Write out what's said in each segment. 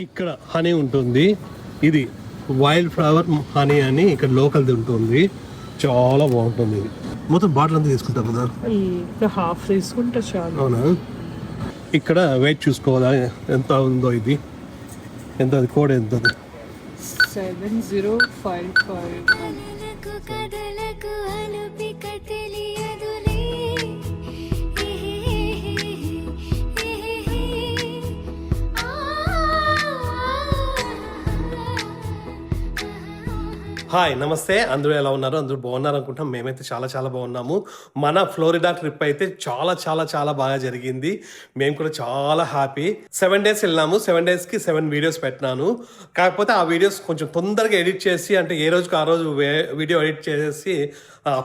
ఇక్కడ హనీ ఉంటుంది. ఇది వైల్డ్ ఫ్లవర్ హనీ అని ఇక్కడ లోకల్ది ఉంటుంది. చాలా బాగుంటుంది. ఇది మొత్తం బాటిల్ అంతా తీసుకుంటారు కదా, హాఫ్ తీసుకుంటా చాలు. అవునా? ఇక్కడ వెయిట్ చూసుకోవాలా ఎంత ఉందో. ఇది ఎంత, అది కోడ్ ఎంత? 7055. హాయ్, నమస్తే. అందరూ ఎలా ఉన్నారు? అందరూ బాగున్నారు అనుకుంటాం. మేమైతే చాలా చాలా బాగున్నాము. మన ఫ్లోరిడా ట్రిప్ అయితే చాలా చాలా చాలా బాగా జరిగింది. మేము కూడా చాలా హ్యాపీ. 7 days వెళ్ళాము. 7 daysకి 7 వీడియోస్ పెట్టినాను. కాకపోతే ఆ వీడియోస్ కొంచెం తొందరగా ఎడిట్ చేసి, అంటే ఏ రోజుకి ఆ రోజు వీడియో ఎడిట్ చేసి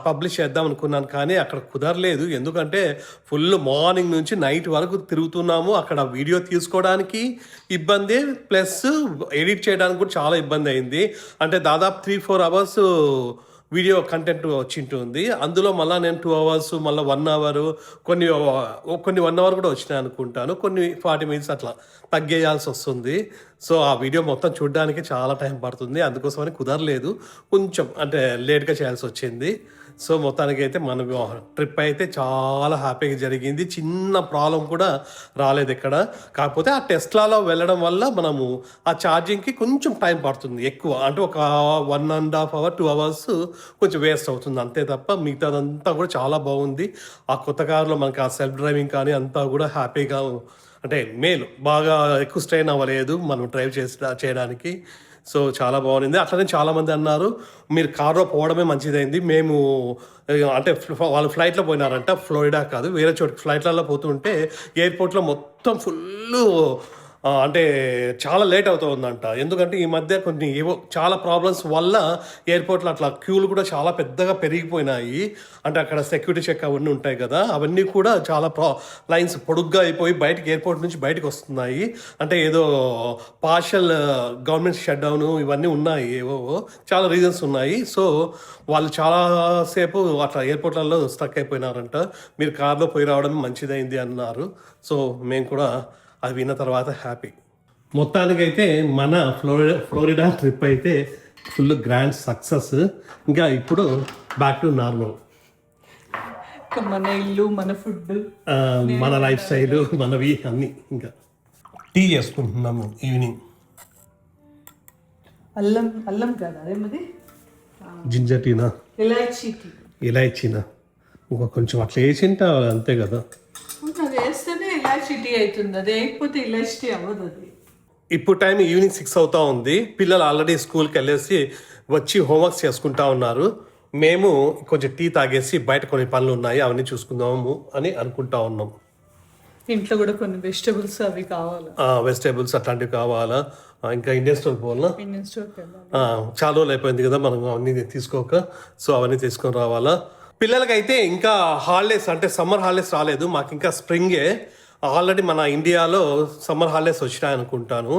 పబ్లిష్ చేద్దాం అనుకున్నాను. కానీ అక్కడ కుదరలేదు. ఎందుకంటే ఫుల్ మార్నింగ్ నుంచి నైట్ వరకు తిరుగుతున్నాము. అక్కడ వీడియో తీసుకోవడానికి ఇబ్బంది, ప్లస్ ఎడిట్ చేయడానికి కూడా చాలా ఇబ్బంది అయింది. అంటే దాదాపు 3-4 hours వీడియో కంటెంట్ వచ్చింటుంది. అందులో మళ్ళీ నేను 2 hours, మళ్ళీ 1 hour, కొన్ని 1 hour కూడా వచ్చినాయి అనుకుంటాను. కొన్ని 40 minutes అట్లా తగ్గేయాల్సి వస్తుంది. సో ఆ వీడియో మొత్తం చూడడానికి చాలా టైం పడుతుంది. అందుకోసమని కుదరలేదు. కొంచెం అంటే లేట్గా చేయాల్సి వచ్చింది. సో మొత్తానికి అయితే మన ట్రిప్ అయితే చాలా హ్యాపీగా జరిగింది. చిన్న ప్రాబ్లం కూడా రాలేదు ఇక్కడ. కాకపోతే ఆ టెస్లాలో వెళ్ళడం వల్ల మనము ఆ ఛార్జింగ్కి కొంచెం టైం పడుతుంది ఎక్కువ. అంటే ఒక 1.5 hour 2 hours కొంచెం వేస్ట్ అవుతుంది అంతే తప్ప మిగతాదంతా కూడా చాలా బాగుంది. ఆ కొత్త కారులో మనకి ఆ సెల్ఫ్ డ్రైవింగ్ కానీ అంతా కూడా హ్యాపీగా, అంటే మేలు, బాగా ఎక్కువ స్ట్రెయిన్ అవ్వలేదు మనం డ్రైవ్ చేయడానికి. సో చాలా బాగుంది. అట్లనే చాలామంది అన్నారు మీరు కారులో పోవడమే మంచిదైంది. మేము అంటే వాళ్ళు ఫ్లైట్లో పోయినారంట, ఫ్లోరిడా కాదు వేరే చోటు ఫ్లైట్లలో పోతుంటే ఎయిర్పోర్ట్లో మొత్తం ఫుల్, అంటే చాలా లేట్ అవుతుందంట. ఎందుకంటే ఈ మధ్య కొన్ని ఏవో చాలా ప్రాబ్లమ్స్ వల్ల ఎయిర్పోర్ట్లో అట్లా క్యూలు కూడా చాలా పెద్దగా పెరిగిపోయినాయి. అంటే అక్కడ సెక్యూరిటీ చెక్ అవన్నీ ఉంటాయి కదా, అవన్నీ కూడా చాలా లైన్స్ పొడుగ్గా అయిపోయి బయటికి ఎయిర్పోర్ట్ నుంచి బయటకు వస్తున్నాయి. అంటే ఏదో పార్షల్ గవర్నమెంట్ షట్ డౌన్ ఇవన్నీ ఉన్నాయి, ఏవో చాలా రీజన్స్ ఉన్నాయి. సో వాళ్ళు చాలాసేపు అట్లా ఎయిర్పోర్ట్లలో స్టక్ అయిపోయినారంట. మీరు కార్లో పోయి రావడం మంచిదైంది అన్నారు. సో మేము కూడా అది విన్న తర్వాత హ్యాపీ. మొత్తానికైతే మన ఫ్లోరిడా ట్రిప్ అయితే ఫుల్ గ్రాండ్ సక్సెస్. ఇంకా ఇప్పుడు బ్యాక్ టు నార్మల్. మన ఇల్లు, మన ఫుడ్, మన లైఫ్ స్టైల్, మనవి అన్నీ. ఇంకా టీ చేసుకుంటున్నాము ఈవినింగ్. అల్లం అల్లం కాదు అదేమది, జింజర్ టీనా, ఇలాయచీనా, ఇంకా కొంచెం అట్లా వేసింటా అంతే కదా. అది వేస్తేనే ఇలాచీ టీ అవుతుంది, అది వేయకపోతే ఇలాచీ టీ అవ్వదు. అది ఇప్పుడు టైం ఈవినింగ్ 6 అవుతా ఉంది. పిల్లలు ఆల్రెడీ స్కూల్కి వెళ్ళేసి వచ్చి హోంవర్క్స్ చేసుకుంటా ఉన్నారు. మేము కొంచెం టీ తాగేసి బయట కొన్ని పనులు ఉన్నాయి అవన్నీ చూసుకుందాము అని అనుకుంటా ఉన్నాం. ఇంట్లో కూడా కొన్ని వెజిటబుల్స్ అవి కావాలా, వెజిటేబుల్స్ అట్లాంటివి కావాలా. ఇంకా ఇండియన్ స్టోర్ పోవాలా, ఇండియన్ స్టోర్కి వెళ్ళాలి. చాలా రోజులు అయిపోయింది కదా మనం అవన్నీ తీసుకోక. సో అవన్నీ తీసుకొని రావాలా. పిల్లలకైతే ఇంకా హాలిడేస్, అంటే సమ్మర్ హాలిడేస్ రాలేదు మాకు, ఇంకా స్ప్రింగే. ఆల్రెడీ మన ఇండియాలో సమ్మర్ హాలిడేస్ వచ్చినాయి అనుకుంటాను.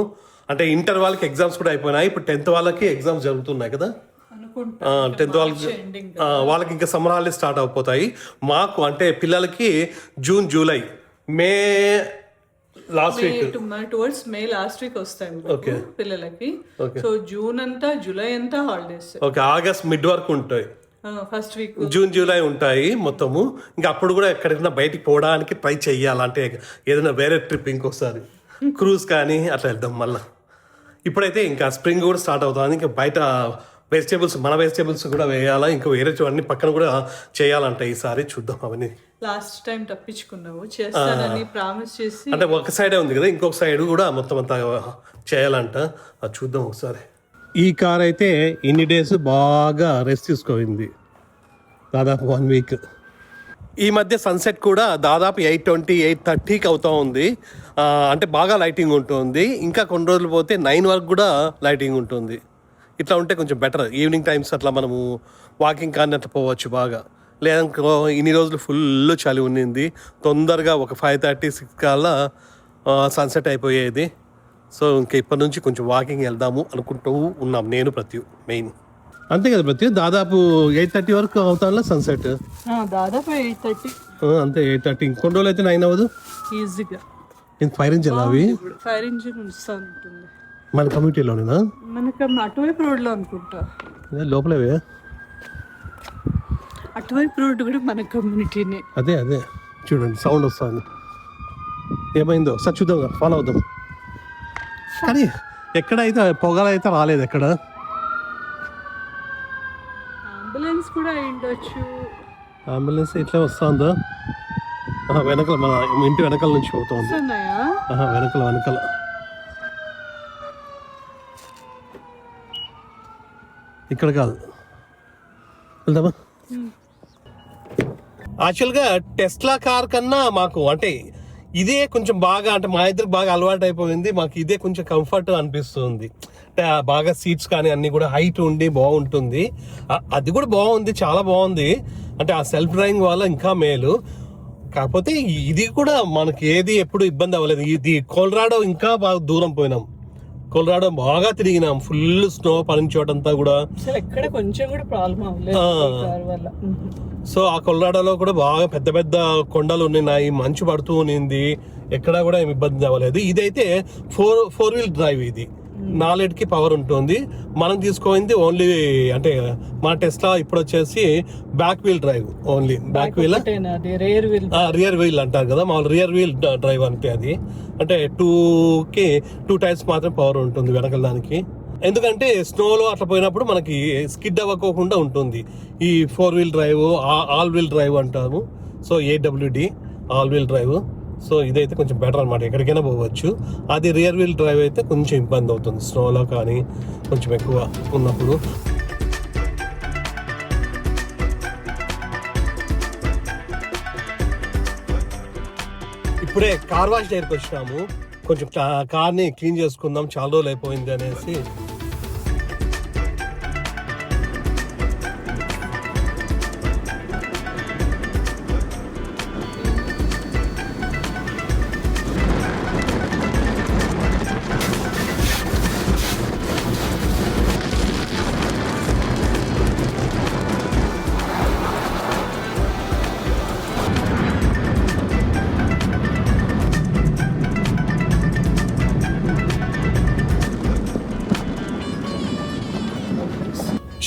అంటే ఇంటర్ వాళ్ళకి ఎగ్జామ్స్ కూడా అయిపోయినాయి. ఇప్పుడు 10th వాళ్ళకి ఎగ్జామ్స్ జరుగుతున్నాయి కదా. 10th వాళ్ళకి ఇంకా సమ్మర్ హాలిడేస్ స్టార్ట్ అయిపోతాయి. మాకు అంటే పిల్లలకి జూన్, జూలై, మే లాస్ట్ వీక్, టువర్డ్స్ మే లాస్ట్ వీక్ వస్తాయి పిల్లలకి. సో జూన్ అంతా, జూలై అంతా హాలిడేస్. ఓకే, ఆగస్ట్ మిడ్ వరకు ఉంటాయి. ఫస్ట్ వీక్ జూన్, జూలై ఉంటాయి మొత్తము. ఇంకా అప్పుడు కూడా ఎక్కడికైనా బయటికి పోవడానికి ట్రై చెయ్యాలంటే ఏదైనా వేరే ట్రిప్ ఇంకోసారి క్రూజ్ కానీ అట్లా వెళ్దాం మళ్ళీ. ఇప్పుడైతే ఇంకా స్ప్రింగ్ కూడా స్టార్ట్ అవుతుంది. ఇంకా బయట వెజిటేబుల్స్, మన వెజిటేబుల్స్ కూడా వేయాలా, ఇంకా వేరే అన్ని పక్కన కూడా చేయాలంట. ఈసారి చూద్దాం అవన్నీ. లాస్ట్ టైం తప్పించుకున్నావు, చేస్తానని ప్రామిస్ చేసి. అంటే ఒక సైడే ఉంది కదా, ఇంకొక సైడ్ కూడా మొత్తం అంతా చేయాలంట. అది చూద్దాం ఒకసారి. ఈ కార్ అయితే ఇన్ని డేస్ బాగా రెస్ట్ తీసుకోయింది, దాదాపు 1 week. ఈ మధ్య సన్సెట్ కూడా దాదాపు 8:20, 8:30కి అవుతూ ఉంది. అంటే బాగా లైటింగ్ ఉంటుంది. ఇంకా కొన్ని రోజులు పోతే 9 వరకు కూడా లైటింగ్ ఉంటుంది. ఇట్లా ఉంటే కొంచెం బెటర్. ఈవినింగ్ టైమ్స్ అట్లా మనము వాకింగ్ కానీ అట్లా పోవచ్చు బాగా. లేదనుకో ఇన్ని రోజులు ఫుల్ చలి ఉన్నింది. తొందరగా ఒక 5:30, 6 కల్లా సన్సెట్ అయిపోయేది. సో ఇంకా ఇప్పటి నుంచి కొంచెం వాకింగ్ వెళ్దాము అనుకుంటూ ఉన్నాం నేను, ప్రతి మెయిన్ అంతే కదా. ప్రతి దాదాపు 8:30 వరకు అవుతా సన్సెట్. దాదాపు 8:30 అంతే. 8:30 ఇంకొన్ని రోజులు అయితే 9 అవ్వదు ఈజీగా. ఫైర్ ఇంజిన్ అవి, ఫైర్ ఇంజిన్ ఉంటుంది. మన కమ్యూనిటీలోనేనా? మనకి అటువైపు రోడ్లో అనుకుంటా. లోపలవే అటువైపు రోడ్డు కూడా మన కమ్యూనిటీనే. అదే చూడండి సౌండ్ వస్తుంది. ఏమైందో సార్ చూద్దాం, ఫాలో అవుదాం. కానీ ఎక్కడైతే పొగలైతే రాలేదు ఎక్కడ. అంబులెన్స్ కూడా అయ్యుండొచ్చు. అంబులెన్స్ ఇట్లా వస్తుందా? వెనకాల మన ఇంటి వెనకాల నుంచి పోతుంది. వెనకాల ఇక్కడ కాదు, వెళ్దామా? యాక్చువల్గా టెస్లా కార్ కన్నా మాకు అంటే ఇదే కొంచెం బాగా, అంటే మా ఇద్దరికి బాగా అలవాటు అయిపోయింది. మాకు ఇదే కొంచెం కంఫర్ట్ అనిపిస్తుంది. అంటే బాగా సీట్స్ కానీ అన్ని కూడా హైట్ ఉండి బాగుంటుంది. అది కూడా బాగుంది, చాలా బాగుంది. అంటే ఆ సెల్ఫ్ డ్రైవింగ్ వల్ల ఇంకా మేలు. కాకపోతే ఇది కూడా మనకి ఏది ఎప్పుడు ఇబ్బంది అవ్వలేదు. ఇది కొలరాడో ఇంకా బాగా దూరం పోయినాం. కొలరాడో బాగా తిరిగినాం, ఫుల్ స్నో పడిన చోటంతా కూడా. ఎక్కడ కొంచెం కూడా ప్రాబ్లం అవ్వలేదు. సో ఆ కొలరాడోలో కూడా బాగా పెద్ద పెద్ద కొండలు ఉన్నాయి, మంచు పడుతూ ఉన్నింది, ఎక్కడా కూడా ఏమి ఇబ్బంది అవ్వలేదు. ఇదైతే ఫోర్ వీల్ డ్రైవ్, ఇది 4కి పవర్ ఉంటుంది. మనం తీసుకోయింది ఓన్లీ అంటే మన టెస్లా ఇప్పుడు వచ్చేసి back wheel drive, only back wheel, rear wheel అంటారు కదా, మామూలు రియర్ వీల్ డ్రైవ్ అంటే అది. అంటే 2 టైర్స్ మాత్రం పవర్ ఉంటుంది వెనకాల దానికి. ఎందుకంటే స్నోలో అట్లా పోయినప్పుడు మనకి స్కిడ్ అవ్వకోకుండా ఉంటుంది. ఈ 4 wheel drive, all wheel drive అంటాము. So AWD all wheel drive. So ఇదైతే కొంచెం బెటర్ అనమాట, ఎక్కడికైనా పోవచ్చు. అది రియర్ వీల్ డ్రైవ్ అయితే కొంచెం ఇబ్బంది అవుతుంది స్నోలో కానీ కొంచెం ఎక్కువ ఉన్నప్పుడు. ఇప్పుడే కార్ వాష్ దగ్గరికి వచ్చినాము. కొంచెం కార్ని క్లీన్ చేసుకుందాం, చాలా రోజులు అయిపోయింది అనేసి.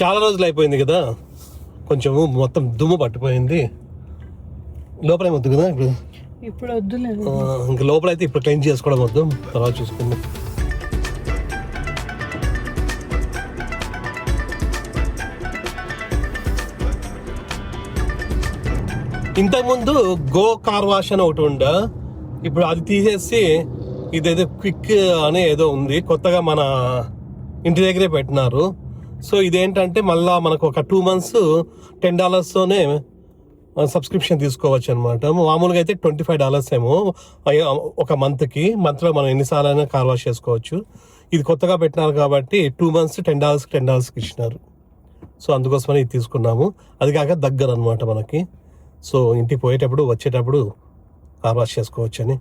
చాలా రోజులు అయిపోయింది కదా, కొంచెం మొత్తం దుమ్ము పట్టిపోయింది. లోపల ఏమొద్దు కదా ఇప్పుడు వద్దులేదు. ఇంకా లోపల అయితే ఇప్పుడు క్లీన్ చేసుకోవడం వద్దు, తర్వాత చూసుకుందాం. ఇంతకుముందు గో కార్ వాష్ అని ఒకటి ఉండే, ఇప్పుడు అది తీసేసి ఇదేదో క్విక్ అని ఏదో ఉంది, కొత్తగా మన ఇంటి దగ్గరే పెట్టినారు. సో ఇదేంటంటే మళ్ళా మనకు ఒక 2 months $10తోనే సబ్స్క్రిప్షన్ తీసుకోవచ్చు అనమాట. మామూలుగా అయితే $25 ఏమో ఒక మంత్లో మనం ఎన్నిసార్లు అయినా కార్ వాష్ చేసుకోవచ్చు. ఇది కొత్తగా పెట్టినారు కాబట్టి 2 months $10 ఇచ్చినారు. సో అందుకోసమని ఇది తీసుకున్నాము. అది కాక దగ్గర అనమాట మనకి. సో ఇంటికి పోయేటప్పుడు వచ్చేటప్పుడు కార్ వాష్ చేసుకోవచ్చు అని.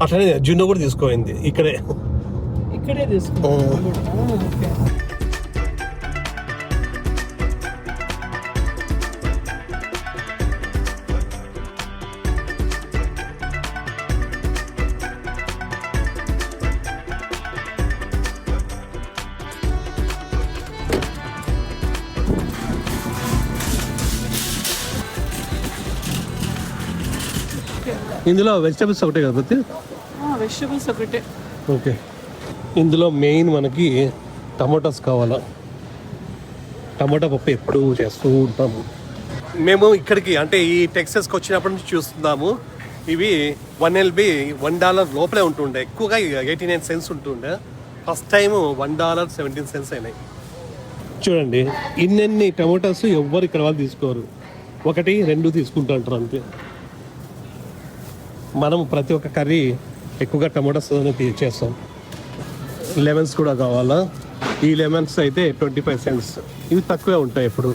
అట్లనే జున్ను కూడా తీసుకోయింది, ఇక్కడే తీసుకున్నాం. ఇందులో వెజిటబుల్స్ ఒకటే కదా ప్రతి? వెజిటబుల్స్ ఒకటే. ఓకే. ఇందులో మెయిన్ మనకి టమాటోస్ కావాలా. టమాటా పప్పు ఎప్పుడు చేస్తూ ఉంటాము మేము ఇక్కడికి, అంటే ఈ టెక్సస్కి వచ్చినప్పటి నుంచి చూస్తున్నాము. ఇవి 1 LB $1 లోపలే ఉంటుండే, ఎక్కువగా 89 cents ఉంటుండే. ఫస్ట్ టైం $1.17 అయినాయి. చూడండి ఇన్ని టమాటోస్ ఎవ్వరు ఇక్కడ వాళ్ళు తీసుకోరు, 1, 2 తీసుకుంటూ అంటారు అంతే. మనం ప్రతి ఒక్క కర్రీ ఎక్కువగా టమాటోస్ చేస్తాం. లెమన్స్ కూడా కావాలా. ఈ లెమన్స్ అయితే 25 cents, ఇవి తక్కువే ఉంటాయి ఎప్పుడు,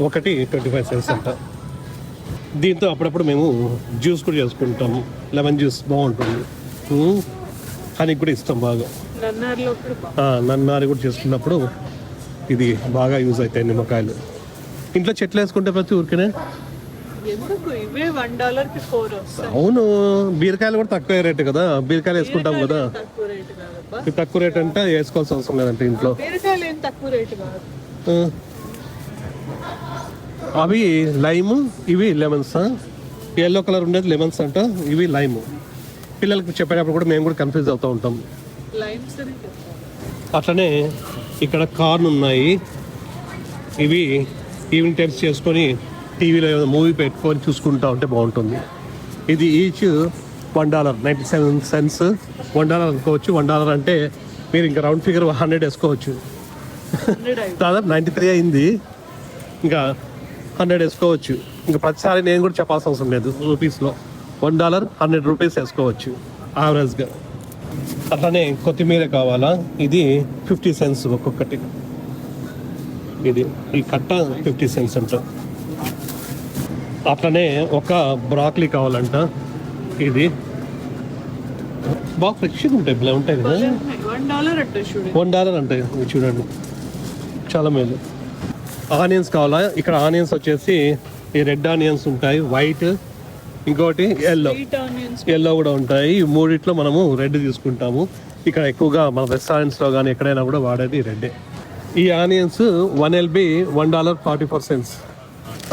1 25 cents అంట. దీంతో అప్పుడప్పుడు మేము జ్యూస్ కూడా చేసుకుంటాము, లెమన్ జ్యూస్ బాగుంటుంది. హనీ కూడా ఇస్తాం బాగా, నన్నారి కూడా చేసుకున్నప్పుడు ఇది బాగా యూజ్ అవుతాయి. నిమ్మకాయలు ఇంట్లో చెట్లు వేసుకుంటే ప్రతి ఊరికనే ఎందుకు ఇవే $1 కి 4 వస్తాయి. అవును, బీరకాయలు కూడా తక్కువ రేటు కదా, బీరకాయలు వేసుకుంటాం కదా. తక్కువ రేటు కాదబ్బా. ఇది తక్కువ రేట్ అంటే వేసుకోవాల్సిన అవసరం లేదంటే ఇంట్లో. బీరకాయలు ఏం తక్కువ రేటు కాదు. అవి లైమ్, ఇవి లెమన్స్. ఎల్లో కలర్ ఉండేది లెమన్స్ అంట, ఇవి లైమ్. పిల్లలకి చెప్పేటప్పుడు కూడా మేము కూడా కన్ఫ్యూజ్ అవుతూ ఉంటాం. లైమ్స్ అని చెప్తాను. అట్లనే ఇక్కడ కార్న్ ఉన్నాయి. ఇవి ఈవినింగ్ టైమ్స్ చేసుకొని టీవీలో ఏమైనా మూవీ పెట్టుకొని చూసుకుంటా ఉంటే బాగుంటుంది. ఇది ఈచ్ $1.97 $1 అనుకోవచ్చు. $1 అంటే మీరు ఇంకా రౌండ్ ఫిగర్ 100 వేసుకోవచ్చు. దాదాపు 93 అయింది, ఇంకా 100 వేసుకోవచ్చు. ఇంకా ప్రతిసారి నేను కూడా చెప్పాల్సిన అవసరం లేదు. రూపీస్లో $1 100 రూపీస్ వేసుకోవచ్చు యావరేజ్గా. అట్లానే కొత్తిమీర కావాలా, ఇది 50 cents ఒక్కొక్కటి. ఇది ఈ కట్ట 50 cents అంట. అట్లనే ఒక బ్రాక్లీ కావాలంట, ఇది బాగా ఫ్రెష్గా ఉంటాయి, ఇలా ఉంటాయి కదా. $1 అంటే చూడండి. $1 అంటాయి, ఇవి చూడండి చాలా మేలు. ఆనియన్స్ కావాలా, ఇక్కడ ఆనియన్స్ వచ్చేసి ఈ రెడ్ ఆనియన్స్ ఉంటాయి, వైట్, ఇంకోటి ఎల్లో. Sweet onions. ఎల్లో కూడా ఉంటాయి. ఈ మూడిట్లో మనము రెడ్ తీసుకుంటాము. ఇక్కడ ఎక్కువగా మన రెస్టారెంట్స్లో కానీ ఎక్కడైనా కూడా వాడేది రెడ్డే. ఈ ఆనియన్స్ 1 LB $1.44.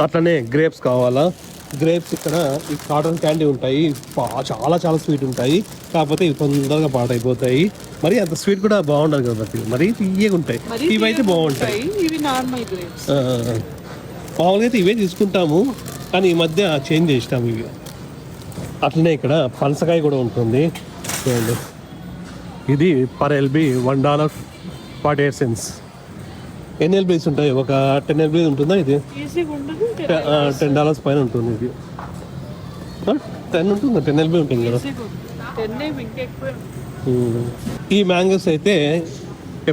అట్లనే గ్రేప్స్ కావాలా, గ్రేప్స్ ఇక్కడ ఈ కాటన్ క్యాండీ ఉంటాయి, చాలా చాలా స్వీట్ ఉంటాయి. కాకపోతే ఇవి తొందరగా పాడైపోతాయి. మరి అంత స్వీట్ కూడా బాగుండదు కదా, మరి తీయగా ఉంటాయి. ఇవైతే బాగుంటాయి. ఇవి నార్మల్ గ్రేప్స్. మామూలుగా అయితే ఇవే తీసుకుంటాము, కానీ ఈ మధ్య చేంజ్ చేసినాము ఇవి. అట్లనే ఇక్కడ పనసకాయ కూడా ఉంటుంది చూడండి. ఇది పర్ LB $1.48. ఎన్ని LBs ఉంటాయి? ఒక 10 LBs ఉంటుందా ఇది? ఈజీగా ఉండదు. $10 పైన ఉంటుంది ఇది. 10 ఉంటుంది, 10 LB ఉంటుంది కదా. ఈజీగా ఉంటుంది. 10 ఏమి ఇంకా ఎక్కువే ఉంటుంది. ఈ మ్యాంగోస్ అయితే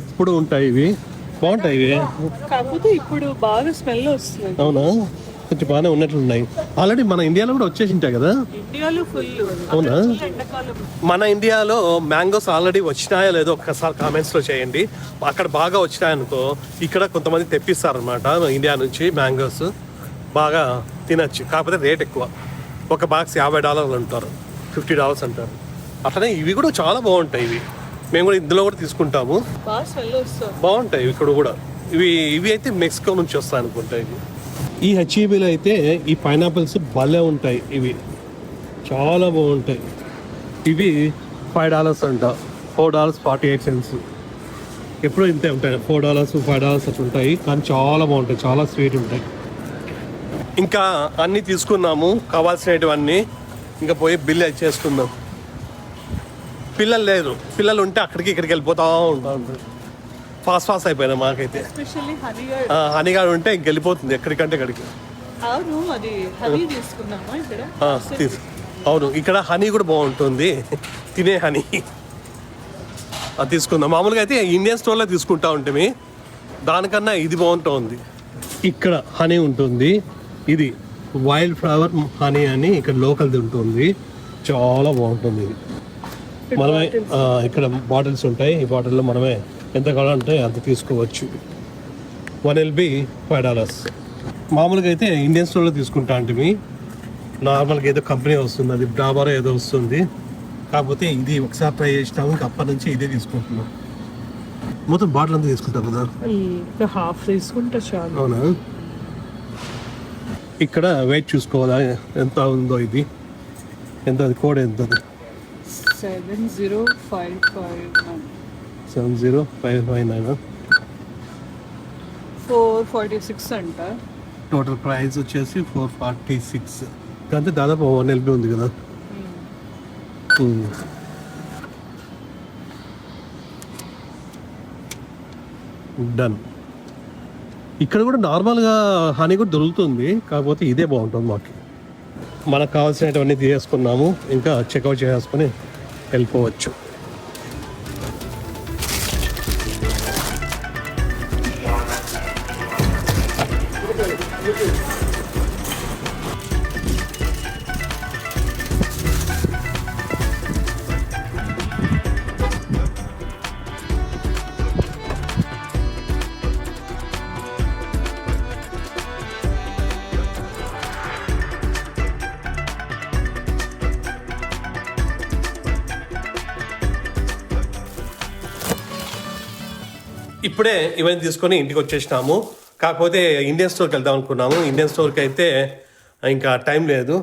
ఎప్పుడు ఉంటాయి, ఇవి బాగుంటాయి ఇవి. కాకపోతే ఇప్పుడు బాగా స్మెల్ వస్తుంది. అవునా, కొంచెం బాగానే ఉన్నట్లున్నాయి. ఆల్రెడీ మన ఇండియాలో కూడా వచ్చేసి ఉంటాయి కదా. ఇండియాలో ఫుల్. అవునా? ఎండాకాలం. మన ఇండియాలో మ్యాంగోస్ ఆల్రెడీ వచ్చినాయో లేదో ఒక్కసారి కామెంట్స్లో చేయండి. అక్కడ బాగా వచ్చినాయనుకో, ఇక్కడ కొంతమంది తెప్పిస్తారనమాట ఇండియా నుంచి మ్యాంగోస్. బాగా తినచ్చు, కాకపోతే రేట్ ఎక్కువ. ఒక బాక్స్ $50 అంటారు, $50 అంటారు. అట్లనే ఇవి కూడా చాలా బాగుంటాయి. ఇవి మేము కూడా ఇందులో కూడా తీసుకుంటాము, బాగా స్మెల్ వస్తుంది. బాగుంటాయి ఇక్కడ కూడా. ఇవి అయితే మెక్సికో నుంచి వస్తాయి అనుకుంటా. ఇవి ఈ హెచ్ఈబీలో అయితే ఈ పైనాపిల్స్ భలే ఉంటాయి, ఇవి చాలా బాగుంటాయి. ఇవి $5 అంట, $4.48. ఎప్పుడూ ఇంతే ఉంటాయి, $4 $5 అట్లా ఉంటాయి. కానీ చాలా బాగుంటాయి, చాలా స్వీట్ ఉంటాయి. ఇంకా అన్నీ తీసుకున్నాము కావాల్సినవన్నీ. ఇంకా పోయి బిల్ చేసుకుందాం. పిల్లలు లేరు, పిల్లలు ఉంటే అక్కడికి ఇక్కడికి వెళ్ళిపోతూ ఉంటారు. ఫాస్ట్ అయిపోయినా మాకైతే. ఎస్పెషల్లీ హనీగాడు ఉంటే ఇంక వెళ్ళిపోతుంది ఎక్కడికంటే అక్కడికి. అవును, అది హనీ తీసుకున్నామా ఇక్కడ? అవును, ఇక్కడ హనీ కూడా బాగుంటుంది, తినే హనీ. అది తీసుకుందాం. మామూలుగా అయితే ఇండియన్ స్టోర్లో తీసుకుంటా ఉంటుంది, దానికన్నా ఇది బాగుంటుంది. ఇక్కడ హనీ ఉంటుంది, ఇది వైల్డ్ ఫ్లవర్ హనీ అని ఇక్కడ లోకల్ది ఉంటుంది, చాలా బాగుంటుంది. ఇది మనమే ఇక్కడ బాటిల్స్ ఉంటాయి, ఈ బాటిల్లో మనమే ఎంత కావాలంటే అంత తీసుకోవచ్చు. 1 LB $5. మామూలుగా అయితే ఇండియన్ స్టోర్లో తీసుకుంటా అంటే నార్మల్గా ఏదో కంపెనీ వస్తుంది, అది డాబారో ఏదో వస్తుంది. కాకపోతే ఇది ఒకసారి ట్రై చేసినాము, ఇంకా అప్పటి నుంచి ఇదే తీసుకుంటున్నాం. మొత్తం బాటిల్ అంతా తీసుకుంటాం కదా, హాఫ్ తీసుకుంటా చాలు. అవునా? ఇక్కడ వెయిట్ చూసుకోవాలా ఎంత ఉందో, ఇది ఎంత, అది కోడ్ ఎంత? 70559. 70559. 446 అంట. టోటల్ ప్రైస్ వచ్చేసి 446. అంటే దాదాపు 1 LB ఉంది కదా. డన్. ఇక్కడ కూడా నార్మల్గా హనీ కూడా దొరుకుతుంది, కాకపోతే ఇదే బాగుంటుంది మాకు. మనకు కావాల్సినవన్నీ తీసుకున్నాము, ఇంకా చెక్అవుట్ చేసుకొని వెళ్ళిపోవచ్చు. ఇప్పుడే ఇవన్నీ తీసుకొని ఇంటికి వచ్చేసినాము. కాకపోతే ఇండియన్ స్టోర్కి వెళ్దాం అనుకున్నాము. ఇండియన్ స్టోర్కి అయితే ఇంకా టైం లేదు.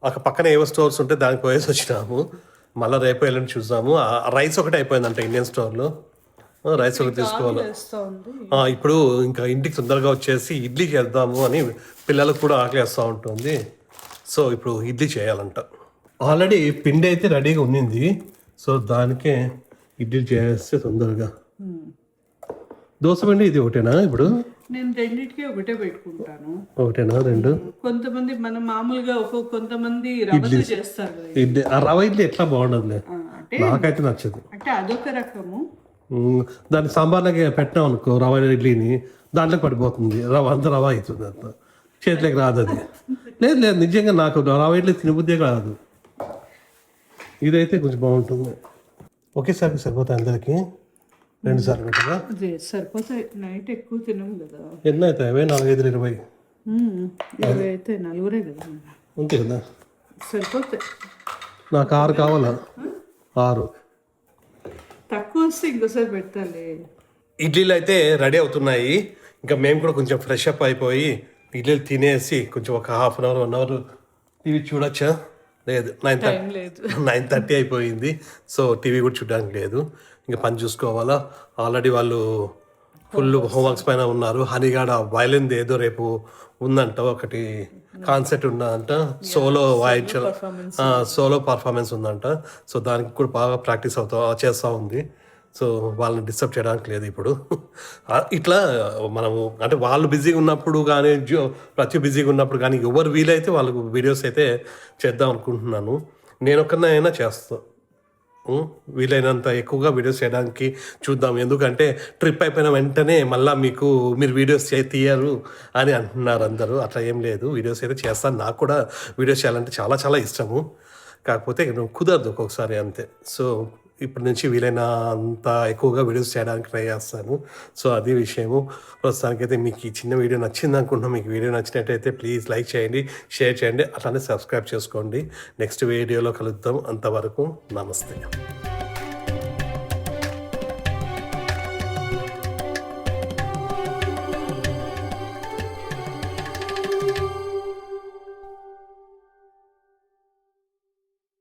అక్కడ పక్కన ఏవో స్టోర్స్ ఉంటే దానికి పోయేసి వచ్చినాము. మళ్ళీ రేపు వెళ్ళని చూద్దాము. రైస్ ఒకటి అయిపోయిందంట ఇండియన్ స్టోర్లో. రైస్ ఒకటి తీసుకోవాలి. ఇప్పుడు ఇంకా ఇంటికి తొందరగా వచ్చేసి ఇడ్లీ చేద్దాము అని పిల్లలకు కూడా ఆకలిస్తూ ఉంటుంది. సో ఇప్పుడు ఇడ్లీ చేయాలంట. ఆల్రెడీ పిండి అయితే రెడీగా ఉన్నింది. సో దానికే ఇడ్లీ చేస్తే తొందరగా. దోశ పిండి ఇది ఒకటేనా ఇప్పుడు? నేను రెండింటికి ఒకటే పెట్టుకుంటాను. ఒకటేనా రెండు? కొంతమంది మనం మామూలుగా కొంతమంది రవ్వతో చేస్తారు కదా. ఇడ్లీ ఆ రవ్వ ఇడ్లీ ఎట్లా బాగుండదులే, నాకైతే నచ్చదు. అంటే అదొక రకము. దాన్ని సాంబార్లోకి పెట్టినాం అనుకో రవ్వ ఇడ్లీని, దాంట్లో పడిపోతుంది. అంత రవ్వ అవుతుంది, అంత చేతిలోకి రాదు అది. లేదు లేదు, నిజంగా నాకు రవ్వ ఇడ్లీ తినబుద్దే కాదు. ఇదైతే కొంచెం బాగుంటుంది. ఒకేసారి సరిపోతాయి అందరికి, 2 సార్లు పెట్టగా సరిపోతాయి. నైట్ ఎక్కువ తినం కదా. ఎన్ని అవుతాయి? 4, 5, 20. 20 అయితే 4 కదా. అంతే కదా, సరిపోతాయి. నాకు 6 కావాలా? 6 తక్కువ వస్తే ఇంకోసారి పెట్టాలి. ఇడ్లీలు అయితే రెడీ అవుతున్నాయి. ఇంకా మేము కూడా కొంచెం ఫ్రెష్ అప్ అయిపోయి ఇడ్లీలు తినేసి కొంచెం ఒక 1/2 అవర్ 1 అవర్ టీవీ చూడొచ్చా? లేదు, 9:30 అయిపోయింది. సో టీవీ కూడా చూడడానికి లేదు. ఇంకా పని చూసుకోవాలా. ఆల్రెడీ వాళ్ళు ఫుల్ హోంవర్క్స్ పైన ఉన్నారు. హనీగాడ వైలిన్ ఏదో రేపు ఉందంట, ఒకటి కాన్సెప్ట్ ఉందంట, సోలో సోలో పర్ఫార్మెన్స్ ఉందంట. సో దానికి కూడా బాగా ప్రాక్టీస్ చేస్తూ ఉంది. సో వాళ్ళని డిస్టర్బ్ చేయడానికి లేదు ఇప్పుడు. ఇట్లా మనము అంటే వాళ్ళు బిజీగా ఉన్నప్పుడు కానీ ప్రతి బిజీగా ఉన్నప్పుడు కానీ ఎవరు వీలైతే వాళ్ళకు వీడియోస్ అయితే చేద్దాం అనుకుంటున్నాను. నేను ఒక్కరినైనా చేస్తాను. వీలైనంత ఎక్కువగా వీడియోస్ చేయడానికి చూద్దాం. ఎందుకంటే ట్రిప్ అయిపోయిన వెంటనే మళ్ళీ మీరు వీడియోస్ తీయరు అని అంటున్నారు అందరూ. అట్లా ఏం లేదు, వీడియోస్ అయితే చేస్తాను. నాకు కూడా వీడియోస్ చేయాలంటే చాలా చాలా ఇష్టము. కాకపోతే కుదరదు ఒక్కొక్కసారి, అంతే. సో ఇప్పటి నుంచి వీలైనంత ఎక్కువగా వీడియోస్ చేయడానికి ట్రై చేస్తాను. సో అది విషయము. ప్రస్తుతానికైతే మీకు ఈ చిన్న వీడియో నచ్చింది అనుకుంటున్నాం. మీకు వీడియో నచ్చినట్టయితే ప్లీజ్ లైక్ చేయండి, షేర్ చేయండి, అట్లానే సబ్స్క్రైబ్ చేసుకోండి. నెక్స్ట్ వీడియోలో కలుద్దాం. అంతవరకు నమస్తే.